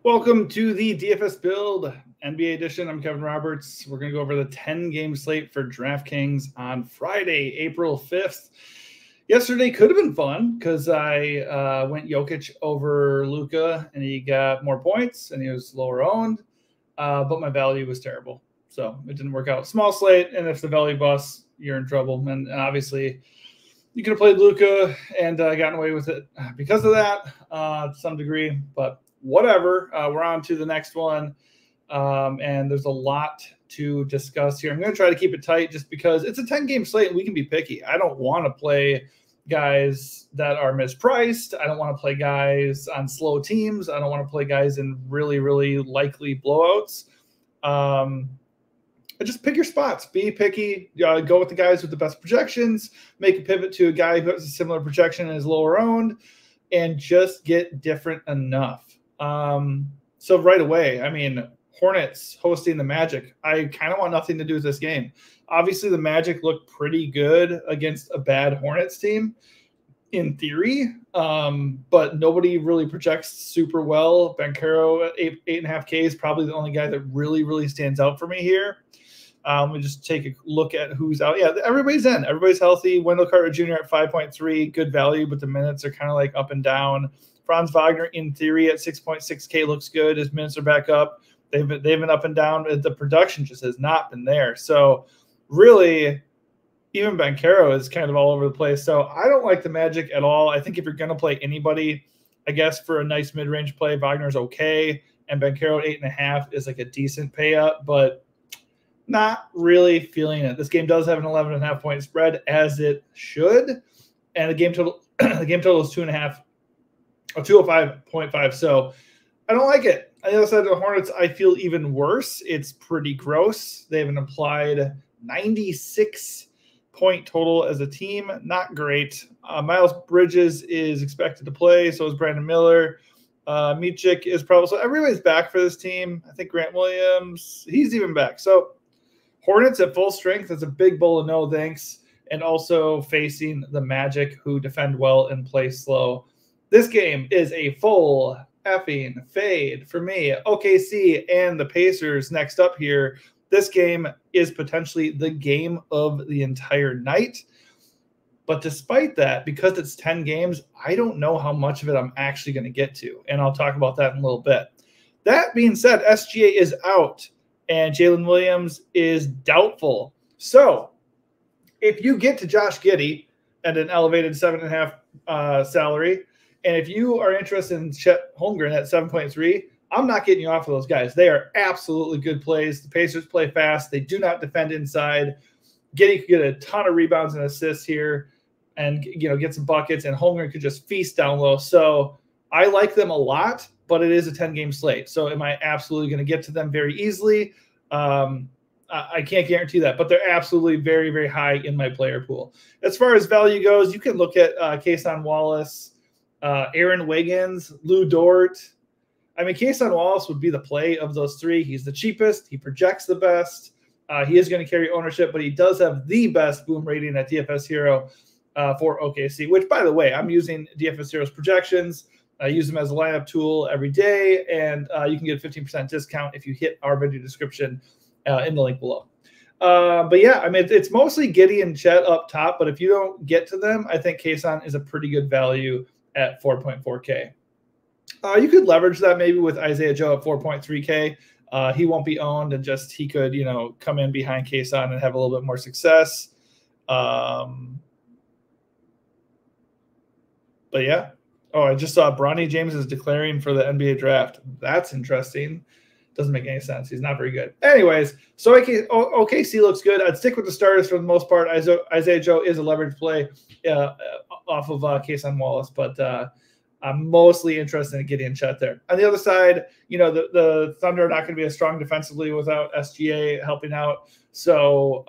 Welcome to the DFS Build NBA edition. I'm Kevin Roberts. We're going to go over the 10-game slate for DraftKings on Friday, April 5th. Yesterday could have been fun because I went Jokic over Luka, and he got more points, and he was lower owned, but my value was terrible. So it didn't work out. Small slate, and if the value busts, you're in trouble. And obviously, you could have played Luka and gotten away with it because of that to some degree, but whatever. We're on to the next one, and there's a lot to discuss here. I'm going to try to keep it tight just because it's a 10-game slate and we can be picky. I don't want to play guys that are mispriced. I don't want to play guys on slow teams. I don't want to play guys in really, really likely blowouts. Just pick your spots. Be picky. Go with the guys with the best projections. Make a pivot to a guy who has a similar projection and is lower owned, and just get different enough. So right away, I mean, Hornets hosting the Magic. I kind of want nothing to do with this game. Obviously, the Magic look pretty good against a bad Hornets team in theory, but nobody really projects super well. Banchero at 8.5K is probably the only guy that really, really stands out for me here. We just take a look at who's out. Yeah, everybody's in. Everybody's healthy. Wendell Carter Jr. at 5.3, good value, but the minutes are kind of like up and down. Franz Wagner, in theory, at 6.6K looks good. His minutes are back up. They've been up and down. The production just has not been there. So really, even Banchero is kind of all over the place. So I don't like the Magic at all. I think if you're going to play anybody, I guess for a nice mid-range play, Wagner's okay, and Banchero at 8.5 is like a decent pay up, but not really feeling it. This game does have an 11.5 point spread, as it should, and the game total is 205.5. So I don't like it. On the other side of the Hornets, I feel even worse. It's pretty gross. They have an implied 96 point total as a team. Not great. Miles Bridges is expected to play. So is Brandon Miller. Micic is probably. So everybody's back for this team. I think Grant Williams, he's even back. So Hornets at full strength. That's a big bowl of no thanks. And also facing the Magic, who defend well and play slow. This game is a full effing fade for me. OKC and the Pacers next up here. This game is potentially the game of the entire night. But despite that, because it's 10 games, I don't know how much of it I'm actually going to get to. And I'll talk about that in a little bit. That being said, SGA is out and Jalen Williams is doubtful. So if you get to Josh Giddey at an elevated 7.5 salary, and if you are interested in Chet Holmgren at 7.3, I'm not getting you off of those guys. They are absolutely good plays. The Pacers play fast. They do not defend inside. Giddey could get a ton of rebounds and assists here and, get some buckets, and Holmgren could just feast down low. So I like them a lot, but it is a 10-game slate. So am I absolutely going to get to them very easily? I can't guarantee that, but they're absolutely very, very high in my player pool. As far as value goes, you can look at Kason Wallace, Aaron Wiggins, Lou Dort. I mean, Kason Wallace would be the play of those three. He's the cheapest. He projects the best. He is going to carry ownership, but he does have the best boom rating at DFS Hero for OKC, which, by the way, I'm using DFS Hero's projections. I use them as a lineup tool every day, and you can get a 15% discount if you hit our video description in the link below. But yeah, I mean, it's mostly Giddey and Chet up top, but if you don't get to them, I think Kason is a pretty good value at 4.4K. You could leverage that maybe with Isaiah Joe at 4.3K. He won't be owned, and just he could, come in behind Kason and have a little bit more success. But yeah. Oh, I just saw Bronny James is declaring for the NBA draft. That's interesting. Doesn't make any sense. He's not very good. Anyways, so OKC looks good. I'd stick with the starters for the most part. Isaiah Joe is a leverage play off of Kason Wallace, but I'm mostly interested in getting Chet there. On the other side, the Thunder are not going to be as strong defensively without SGA helping out. So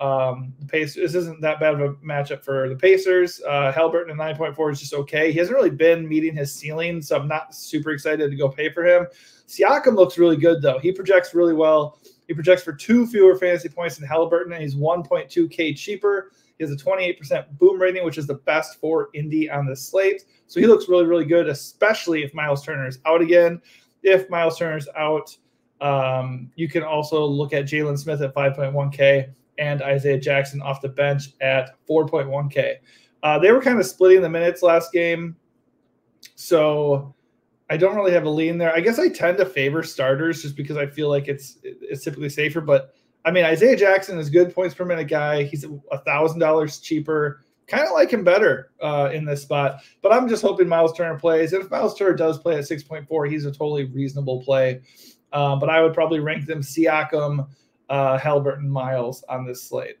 the Pacers, this isn't that bad of a matchup for the Pacers. Haliburton at 9.4 is just okay. He hasn't really been meeting his ceiling, so I'm not super excited to go pay for him. Siakam looks really good, though. He projects really well. He projects for 2 fewer fantasy points than Haliburton, and he's 1.2K cheaper. He has a 28% boom rating, which is the best for Indy on the slate. So he looks really, really good, especially if Miles Turner is out again. if Miles Turner's out. You can also look at Jalen Smith at 5.1K and Isaiah Jackson off the bench at 4.1K. They were kind of splitting the minutes last game, so I don't really have a lean there. I guess I tend to favor starters just because I feel like it's typically safer. But, I mean, Isaiah Jackson is good points per minute guy. He's $1,000 cheaper. Kind of like him better in this spot. But I'm just hoping Miles Turner plays. And if Miles Turner does play at 6.4, he's a totally reasonable play. But I would probably rank them Siakam, Haliburton, Miles on this slate.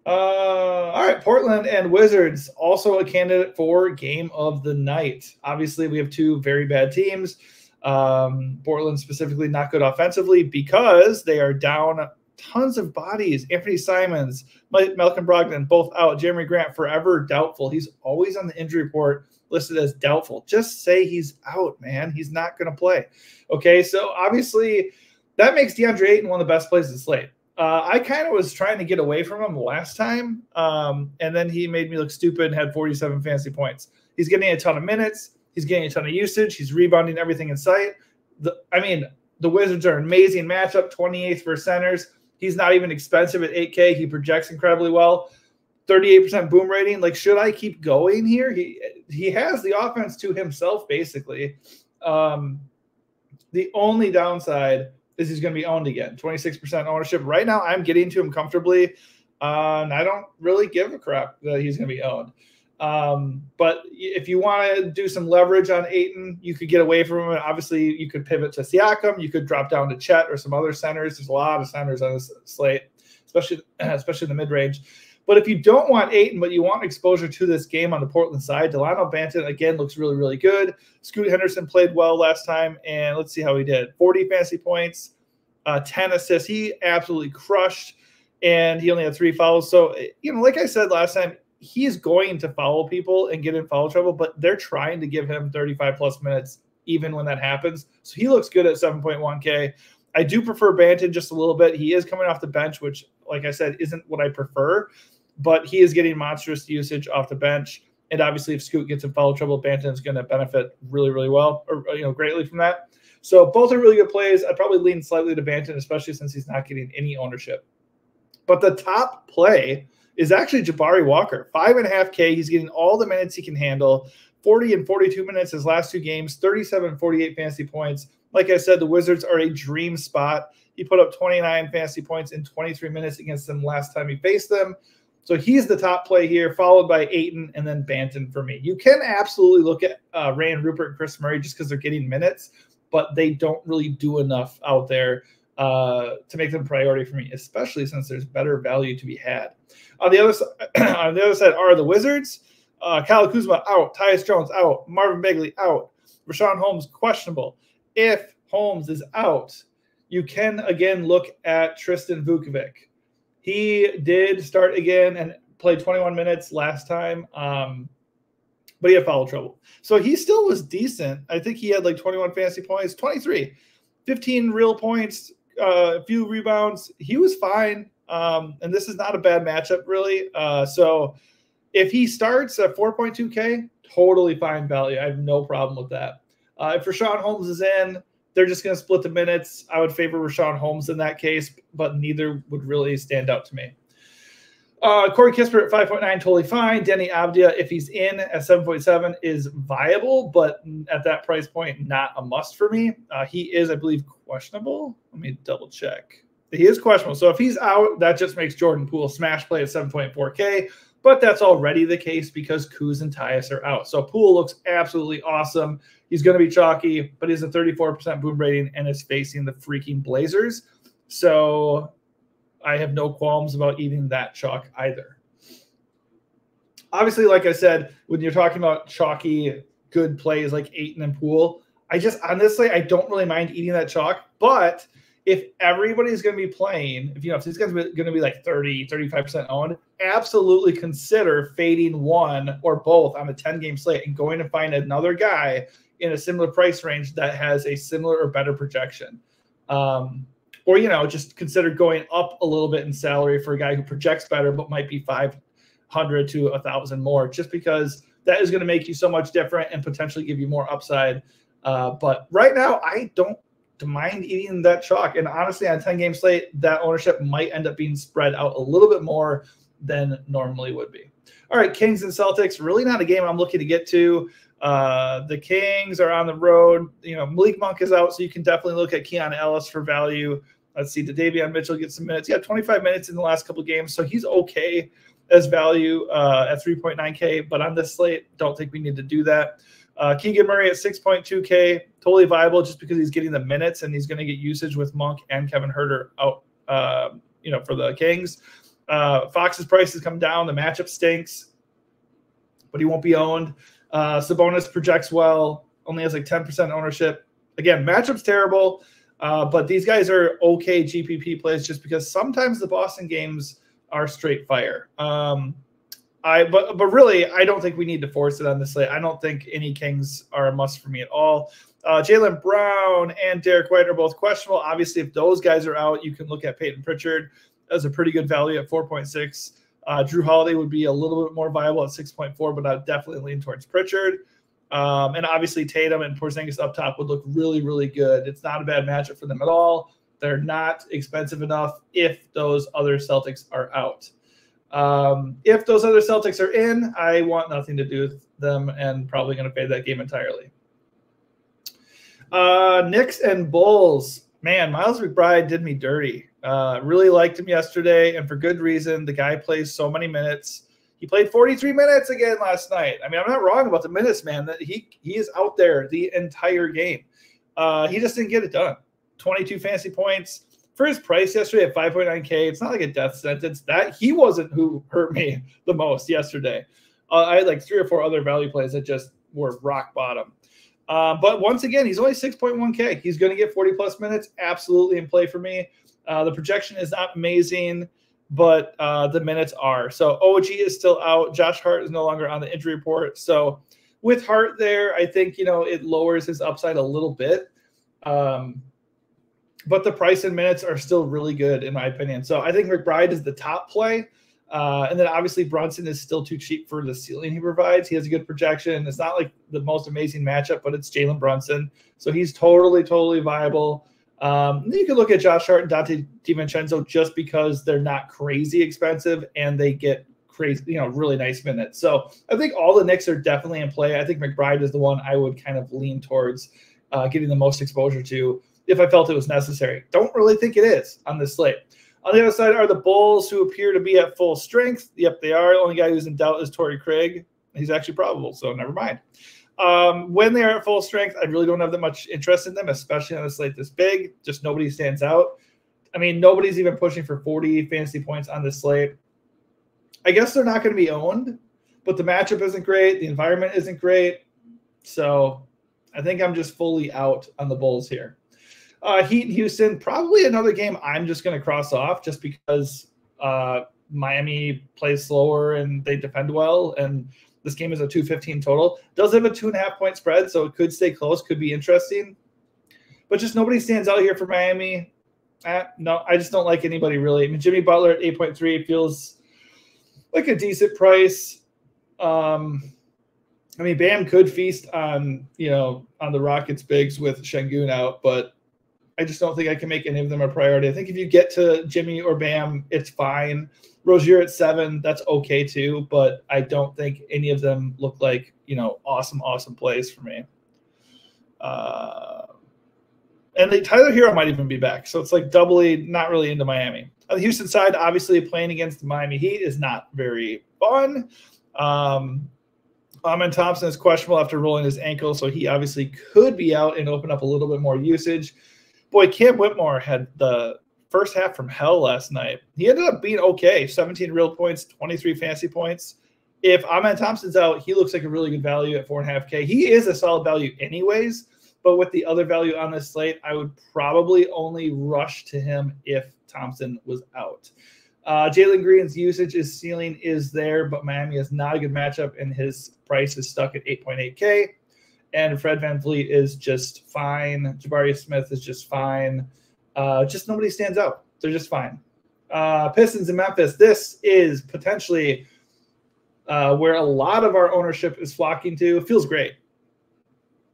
All right, Portland and Wizards, also a candidate for game of the night. Obviously, we have two very bad teams. Portland specifically not good offensively because they are down tons of bodies. Anthony Simons, Malcolm Brogdon, both out. Jeremy Grant, forever doubtful. He's always on the injury report listed as doubtful. Just say he's out, man. He's not going to play. Okay, so obviously that makes DeAndre Ayton one of the best plays in the slate. I kind of was trying to get away from him last time, and then he made me look stupid and had 47 fantasy points. He's getting a ton of minutes. He's getting a ton of usage. He's rebounding everything in sight. The Wizards are an amazing matchup, 28th for centers. He's not even expensive at 8K. He projects incredibly well. 38% boom rating. Like, should I keep going here? He has the offense to himself, basically. The only downside is he's going to be owned again. 26% ownership. Right now, I'm getting to him comfortably, and I don't really give a crap that he's going to be owned. But if you want to do some leverage on Ayton, you could get away from him. Obviously, you could pivot to Siakam. You could drop down to Chet or some other centers. There's a lot of centers on this slate, especially in the mid-range. But if you don't want Ayton, but you want exposure to this game on the Portland side, Delano Banton, again, looks really, really good. Scoot Henderson played well last time, and let's see how he did. 40 fantasy points, 10 assists. He absolutely crushed, and he only had 3 fouls. So, like I said last time, he's going to foul people and get in foul trouble, but they're trying to give him 35-plus minutes even when that happens. So he looks good at 7.1K. I do prefer Banton just a little bit. He is coming off the bench, which, like I said, isn't what I prefer. But he is getting monstrous usage off the bench. And obviously, if Scoot gets in foul trouble, Banton is going to benefit really, really well, or greatly from that. So both are really good plays. I'd probably lean slightly to Banton, especially since he's not getting any ownership. But the top play is actually Jabari Walker. 5.5K. He's getting all the minutes he can handle. 40 and 42 minutes his last 2 games. 37 and 48 fantasy points. Like I said, the Wizards are a dream spot. He put up 29 fantasy points in 23 minutes against them last time he faced them. So he's the top play here, followed by Ayton and then Banton for me. You can absolutely look at Rand Rupert and Chris Murray just because they're getting minutes, but they don't really do enough out there to make them priority for me, especially since there's better value to be had. On the other side are the Wizards. Kyle Kuzma out, Tyus Jones out, Marvin Bagley out, Rashawn Holmes questionable. If Holmes is out, you can again look at Tristan Vukovic. He did start again and played 21 minutes last time, but he had foul trouble. So he still was decent. I think he had like 21 fantasy points, 23, 15 real points, a few rebounds. He was fine, and this is not a bad matchup, really. So if he starts at 4.2K, totally fine value. I have no problem with that. If Rashawn Holmes is in, they're just going to split the minutes. I would favor Rashawn Holmes in that case, but neither would really stand out to me. Corey Kispert at 5.9, totally fine. Denny Avdia, if he's in at 7.7, is viable, but at that price point, not a must for me. He is, I believe, questionable. Let me double check. He is questionable. So if he's out, that just makes Jordan Poole smash play at 7.4K, but that's already the case because Kuz and Tyus are out. So Poole looks absolutely awesome. He's going to be chalky, but he's a 34% boom rating and is facing the freaking Blazers. So I have no qualms about eating that chalk either. Obviously, like I said, when you're talking about chalky good plays like Ayton and Poole, honestly, I don't really mind eating that chalk. But if everybody's going to be playing, if these guys are going to be like 30, 35% owned, absolutely consider fading one or both on a 10-game slate and going to find another guy in a similar price range that has a similar or better projection. Or, just consider going up a little bit in salary for a guy who projects better but might be 500 to 1,000 more, just because that is going to make you so much different and potentially give you more upside But right now, I don't mind eating that chalk. And honestly, on a 10-game slate, that ownership might end up being spread out a little bit more than normally would be. All right, Kings and Celtics, really not a game I'm looking to get to. The Kings are on the road. Malik Monk is out, so you can definitely look at Keon Ellis for value. Let's see, Davion Mitchell get some minutes. He had 25 minutes in the last couple of games, so he's okay as value at 3.9K. But on this slate, don't think we need to do that. Keegan Murray at 6.2K, totally viable just because he's getting the minutes and he's going to get usage with Monk and Kevin Huerter out, for the Kings. Fox's price has come down. The matchup stinks, but he won't be owned. Sabonis projects well, only has like 10% ownership. Again, matchup's terrible, but these guys are okay GPP plays just because sometimes the Boston games are straight fire. But really, I don't think we need to force it on this slate. I don't think any Kings are a must for me at all. Jaylen Brown and Derek White are both questionable. Obviously, if those guys are out, you can look at Peyton Pritchard as a pretty good value at 4.6. Drew Holiday would be a little bit more viable at 6.4, but I'd definitely lean towards Pritchard. And obviously, Tatum and Porzingis up top would look really, really good. It's not a bad matchup for them at all. They're not expensive enough if those other Celtics are out. If those other Celtics are in, I want nothing to do with them and probably going to fade that game entirely. Knicks and Bulls. Man, Miles McBride did me dirty. Really liked him yesterday, and for good reason. The guy plays so many minutes. He played 43 minutes again last night. I mean, I'm not wrong about the minutes, man. That he is out there the entire game. He just didn't get it done. 22 fantasy points. For his price yesterday at 5.9K, it's not like a death sentence. That he wasn't who hurt me the most yesterday. I had like 3 or 4 other value plays that just were rock bottom. But once again, he's only 6.1K. He's going to get 40-plus minutes, absolutely in play for me. The projection is not amazing, but the minutes are. So OG is still out. Josh Hart is no longer on the injury report. So with Hart there, I think, it lowers his upside a little bit. But the price and minutes are still really good, in my opinion. So I think McBride is the top play. And then obviously Brunson is still too cheap for the ceiling he provides. He has a good projection. It's not like the most amazing matchup, but it's Jalen Brunson. So he's totally, totally viable. You can look at Josh Hart and Dante DiVincenzo just because they're not crazy expensive and they get crazy, really nice minutes. So I think all the Knicks are definitely in play. I think McBride is the one I would kind of lean towards getting the most exposure to if I felt it was necessary. Don't really think it is on this slate. On the other side are the Bulls, who appear to be at full strength. Yep, they are. The only guy who's in doubt is Torrey Craig. He's actually probable, so never mind. When they are at full strength, I really don't have that much interest in them, especially on a slate this big. Just nobody stands out. I mean, nobody's even pushing for 40 fantasy points on this slate. I guess they're not going to be owned, but the matchup isn't great. The environment isn't great. So I think I'm just fully out on the Bulls here. Heat and Houston, probably another game I'm just going to cross off just because Miami plays slower and they defend well, and this game is a 215 total. Does have a 2.5-point spread, so it could stay close, could be interesting. But just nobody stands out here for Miami. No, I just don't like anybody really. I mean, Jimmy Butler at 8.3 feels like a decent price. I mean, Bam could feast on the Rockets bigs with Şengün out, but I just don't think I can make any of them a priority. I think if you get to Jimmy or Bam, it's fine. Rozier at 7, that's okay too, but I don't think any of them look like, awesome plays for me. And Tyler Hero might even be back. So it's like doubly not really into Miami. On the Houston side, obviously playing against the Miami Heat is not very fun. Amen Thompson is questionable after rolling his ankle, so he obviously could be out and open up a little bit more usage. Boy, Cam Whitmore had the first half from hell last night. He ended up being okay. 17 real points, 23 fantasy points. If Amen Thompson's out, he looks like a really good value at 4.5K. He is a solid value anyways, but with the other value on this slate, I would probably only rush to him if Thompson was out. Jalen Green's usage, his ceiling is there, but Miami is not a good matchup, and his price is stuck at 8.8K. And Fred VanVleet is just fine. Jabari Smith is just fine. Just nobody stands out. They're just fine. Pistons and Memphis. This is potentially where a lot of our ownership is flocking to. It feels great.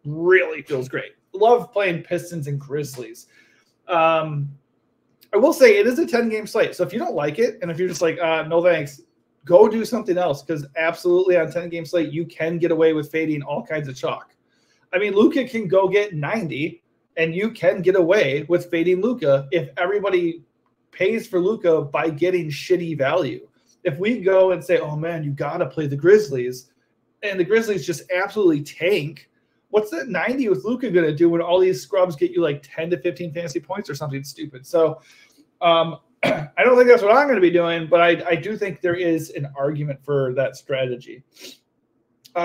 really feels great. Love playing Pistons and Grizzlies. I will say it is a 10-game slate. So if you don't like it, and if you're just like, no thanks, go do something else, because absolutely on 10-game slate, you can get away with fading all kinds of chalk. I mean, Luka can go get 90, and you can get away with fading Luka if everybody pays for Luka by getting shitty value. If we go and say, oh, man, you got to play the Grizzlies, and the Grizzlies just absolutely tank, what's that 90 with Luka going to do when all these scrubs get you like 10 to 15 fantasy points or something stupid? So I don't think that's what I'm going to be doing, but I do think there is an argument for that strategy.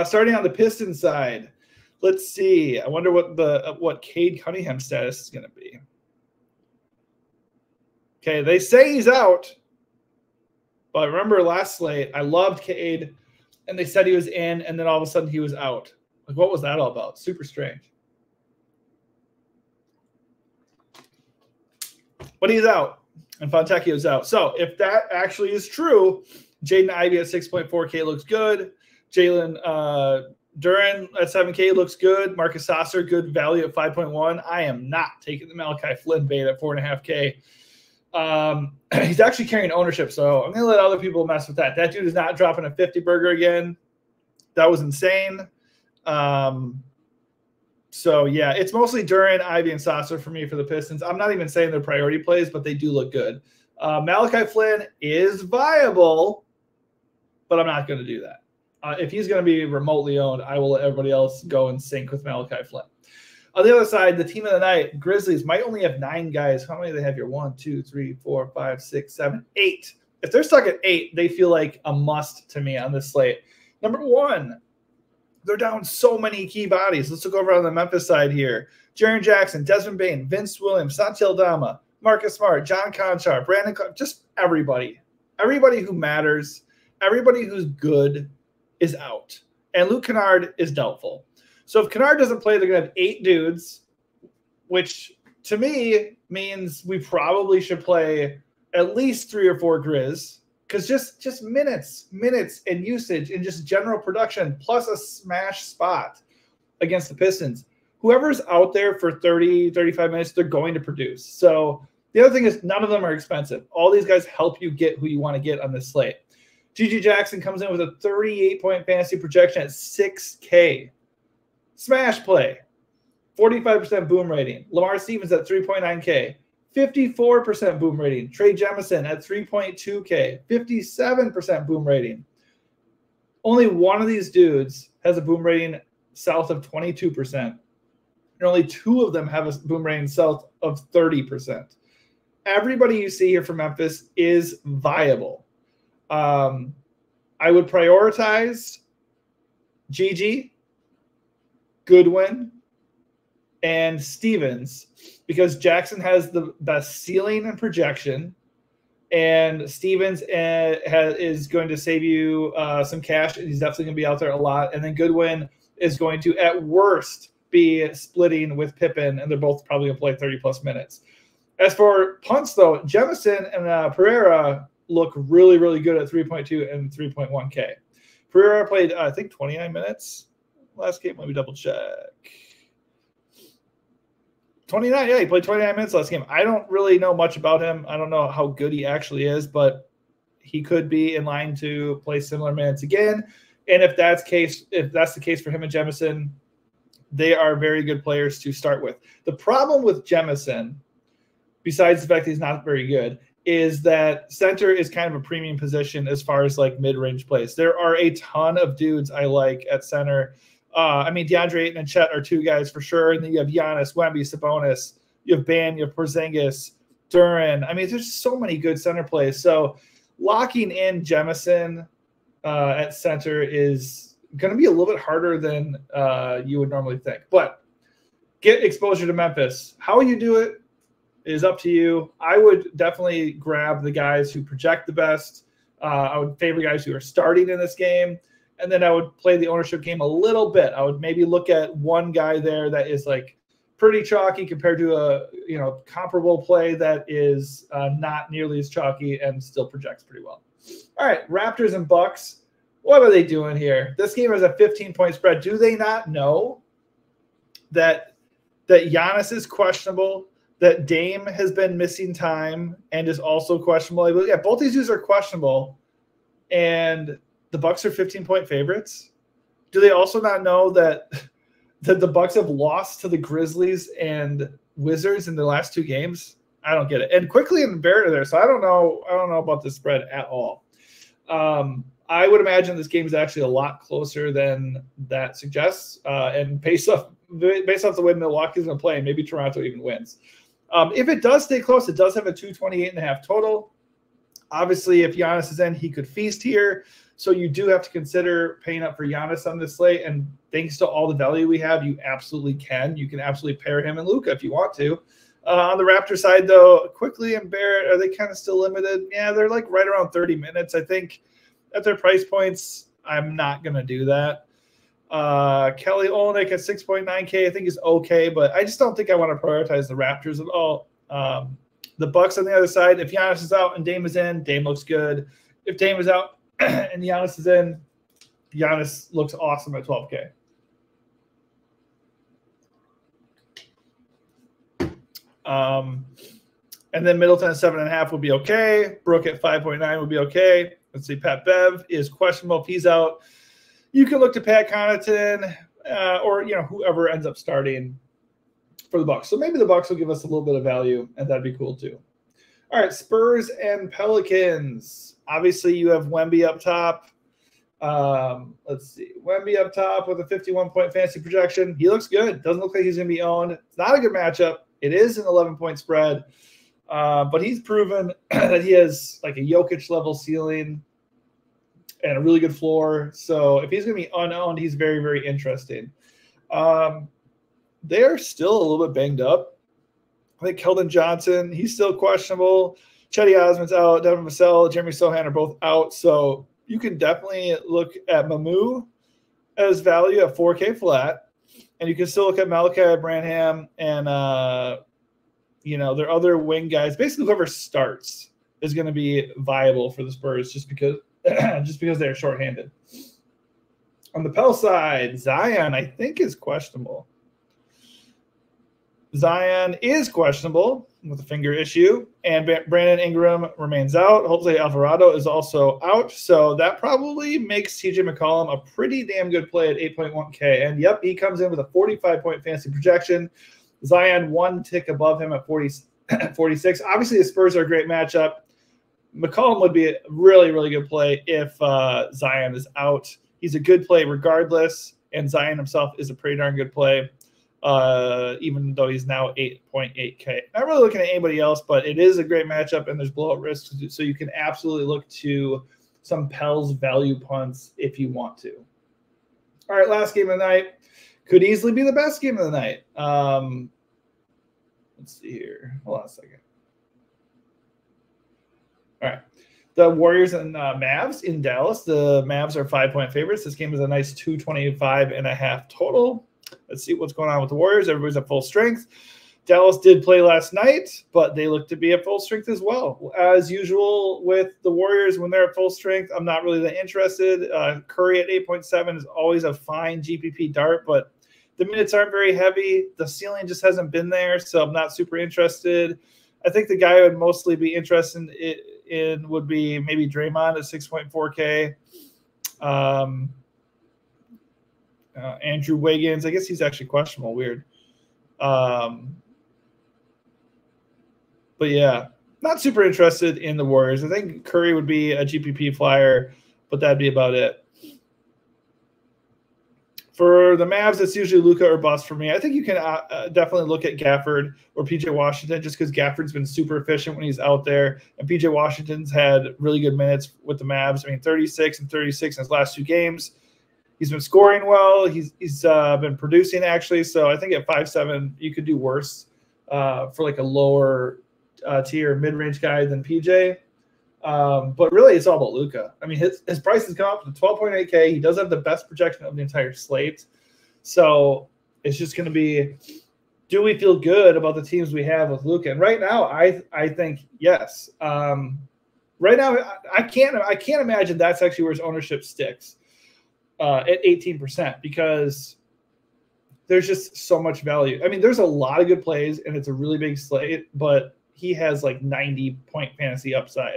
Starting on the Pistons side, let's see. I wonder what Cade Cunningham's status is going to be. Okay, they say he's out, but remember last slate, I loved Cade, and they said he was in, and then all of a sudden he was out. Like, what was that all about? Super strange. But he's out, and Fontecchio's out. So if that actually is true, Jaden Ivey at 6.4K looks good. Jalen Duren at 7K looks good. Marcus Sasser, good value at 5.1. I am not taking the Malachi Flynn bait at 4.5K. He's actually carrying ownership, so I'm going to let other people mess with that. That dude is not dropping a 50 burger again. That was insane. So, yeah, it's mostly Duren, Ivy, and Sasser for me for the Pistons. I'm not even saying they're priority plays, but they do look good. Malachi Flynn is viable, but I'm not going to do that. If he's going to be remotely owned, I will let everybody else go and sync with Malachi Flynn. On the other side, the team of the night, Grizzlies, might only have 9 guys. How many do they have here? 1, 2, 3, 4, 5, 6, 7, 8. If they're stuck at 8, they feel like a must to me on this slate. Number 1, they're down so many key bodies. Let's look over on the Memphis side here. Jaren Jackson, Desmond Bane, Vince Williams, Santi Aldama, Marcus Smart, John Conchar, Brandon Clark, just everybody. Everybody who matters, everybody who's good is out. And Luke Kennard is doubtful. So if Kennard doesn't play, they're going to have 8 dudes, which to me means we probably should play at least 3 or 4 Grizz, because just minutes and usage and just general production plus a smash spot against the Pistons. Whoever's out there for 30, 35 minutes, they're going to produce. So the other thing is none of them are expensive. All these guys help you get who you want to get on this slate. G.G. Jackson comes in with a 38-point fantasy projection at 6K. Smash play, 45% boom rating. Lamar Stevens at 3.9K, 54% boom rating. Trey Jemison at 3.2K, 57% boom rating. Only one of these dudes has a boom rating south of 22%. And only 2 of them have a boom rating south of 30%. Everybody you see here from Memphis is viable. I would prioritize Gigi, Goodwin, and Stevens, because Jackson has the best ceiling and projection, and Stevens is going to save you some cash, and he's definitely going to be out there a lot. And then Goodwin is going to, at worst, be splitting with Pippen, and they're both probably going to play 30-plus minutes. As for punts, though, Jemison and Pereira look really, really good at 3.2 and 3.1K. Pereira played, I think, 29 minutes last game. Let me double check. 29, yeah, he played 29 minutes last game. I don't really know much about him. I don't know how good he actually is, but he could be in line to play similar minutes again. And if that's the case for him and Jemison, they are very good players to start with. The problem with Jemison, besides the fact that he's not very good, is that center is kind of a premium position as far as like mid-range plays. There are a ton of dudes I like at center. I mean, DeAndre Ayton and Chet are 2 guys for sure. And then you have Giannis, Wemby, Sabonis. You have Ban, you have Porzingis, Duren. I mean, there's so many good center plays. So locking in Jemison at center is going to be a little bit harder than you would normally think. But get exposure to Memphis. How you do it is up to you. I would definitely grab the guys who project the best. I would favor guys who are starting in this game. And then I would play the ownership game a little bit. I would maybe look at one guy there that is like pretty chalky compared to a comparable play that is not nearly as chalky and still projects pretty well. All right, Raptors and Bucks. What are they doing here? This game is a 15-point spread. Do they not know that Giannis is questionable, that Dame has been missing time and is also questionable. Yeah, both these dudes are questionable, and the Bucks are 15-point favorites. Do they also not know that the Bucks have lost to the Grizzlies and Wizards in the last 2 games? I don't get it. And Quickly and Barrett are there, so I don't know about the spread at all. I would imagine this game is actually a lot closer than that suggests. And based off the way Milwaukee's going to play, maybe Toronto even wins. If it does stay close, it does have a 228.5 total. Obviously, if Giannis is in, he could feast here. So you do have to consider paying up for Giannis on this slate. And thanks to all the value we have, you absolutely can. You can absolutely pair him and Luka if you want to. On the Raptor side, though, Quickly and Barrett, are they kind of still limited? Yeah, they're like right around 30 minutes. I think at their price points, I'm not going to do that. Kelly Olynyk at 6.9K, I think is okay, but I just don't think I want to prioritize the Raptors at all. The Bucks on the other side, if Giannis is out and Dame is in, Dame looks good. If Dame is out and Giannis is in, Giannis looks awesome at 12K. And then Middleton at 7.5 would be okay. Brooke at 5.9 would be okay. Let's see, Pat Bev is questionable if he's out. You can look to Pat Connaughton or whoever ends up starting for the Bucks. So maybe the Bucks will give us a little bit of value, and that'd be cool too. All right, Spurs and Pelicans. Obviously, you have Wemby up top. Let's see, Wemby up top with a 51-point fantasy projection. He looks good. Doesn't look like he's going to be owned. It's not a good matchup. It is an 11-point spread, but he's proven that he has like a Jokic-level ceiling and a really good floor. So if he's going to be unowned, he's very, very interesting. They're still a little bit banged up. I think Keldon Johnson, he's still questionable. Chetty Osman's out. Devin Vassell, Jeremy Sohan are both out. So you can definitely look at Mamu as value at 4K flat. And you can still look at Malachi Branham and, their other wing guys. Basically, whoever starts is going to be viable for the Spurs just because they're shorthanded. On the Pel side, Zion, I think, is questionable. Zion is questionable with a finger issue, and Brandon Ingram remains out. Jose Alvarado is also out, so that probably makes TJ McCollum a pretty damn good play at 8.1K. And, yep, he comes in with a 45-point fantasy projection. Zion one tick above him at 46. Obviously, the Spurs are a great matchup. McCollum would be a really, really good play if Zion is out. He's a good play regardless, and Zion himself is a pretty darn good play. Even though he's now 8.8K. Not really looking at anybody else, but it is a great matchup, and there's blowout risks, so you can absolutely look to some Pels value punts if you want to. All right, last game of the night. Could easily be the best game of the night. Let's see here. Hold on a second. All right. The Warriors and Mavs in Dallas. The Mavs are 5-point favorites. This game is a nice 225.5 total. Let's see what's going on with the Warriors. Everybody's at full strength. Dallas did play last night, but they look to be at full strength as well. As usual with the Warriors, when they're at full strength, I'm not really that interested. Curry at 8.7 is always a fine GPP dart, but the minutes aren't very heavy. The ceiling just hasn't been there, so I'm not super interested. I think the guy I would mostly be interested in would be maybe Draymond at 6.4K. Andrew Wiggins, I guess he's actually questionable. Weird. But yeah, not super interested in the Warriors. I think Curry would be a GPP flyer, but that'd be about it. For the Mavs, it's usually Luka or bust for me. I think you can definitely look at Gafford or PJ Washington just because Gafford's been super efficient when he's out there. And PJ Washington's had really good minutes with the Mavs. I mean, 36 and 36 in his last 2 games. He's been scoring well. He's been producing, actually. So I think at 5'7", you could do worse for like a lower tier mid-range guy than PJ. But really, it's all about Luka. I mean, his price has come up to 12.8K. He does have the best projection of the entire slate. So it's just going to be, do we feel good about the teams we have with Luka? And right now, I think yes. Right now, I can't imagine that's actually where his ownership sticks at 18% because there's just so much value. I mean, there's a lot of good plays, and it's a really big slate, but he has like 90-point fantasy upside.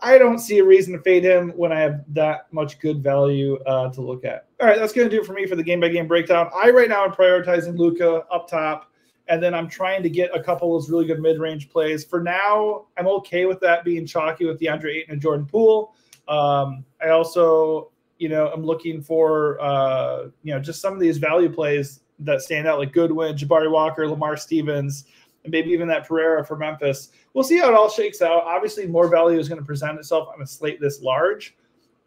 I don't see a reason to fade him when I have that much good value to look at. All right, that's going to do it for me for the game-by-game breakdown. I right now am prioritizing Luka up top, and then I'm trying to get a couple of those really good mid-range plays. For now, I'm okay with that being chalky with DeAndre Ayton and Jordan Poole. I also, I'm looking for, just some of these value plays that stand out, like Goodwin, Jabari Walker, Lamar Stevens, and maybe even that Pereira for Memphis. We'll see how it all shakes out. Obviously, more value is going to present itself on a slate this large.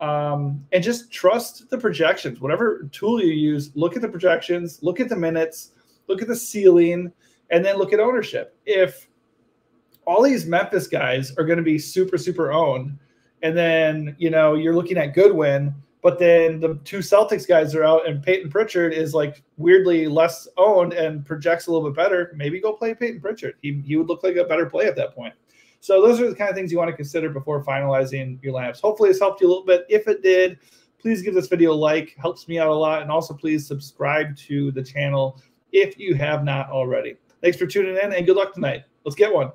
And just trust the projections. Whatever tool you use, look at the projections, look at the minutes, look at the ceiling, and then look at ownership. If all these Memphis guys are going to be super, super owned, and then, you're looking at Goodwin, but then the two Celtics guys are out and Peyton Pritchard is like weirdly less owned and projects a little bit better, maybe go play Peyton Pritchard. He would look like a better play at that point. So those are the kind of things you want to consider before finalizing your lineups. Hopefully this helped you a little bit. If it did, please give this video a like. Helps me out a lot. And also please subscribe to the channel if you have not already. Thanks for tuning in and good luck tonight. Let's get one.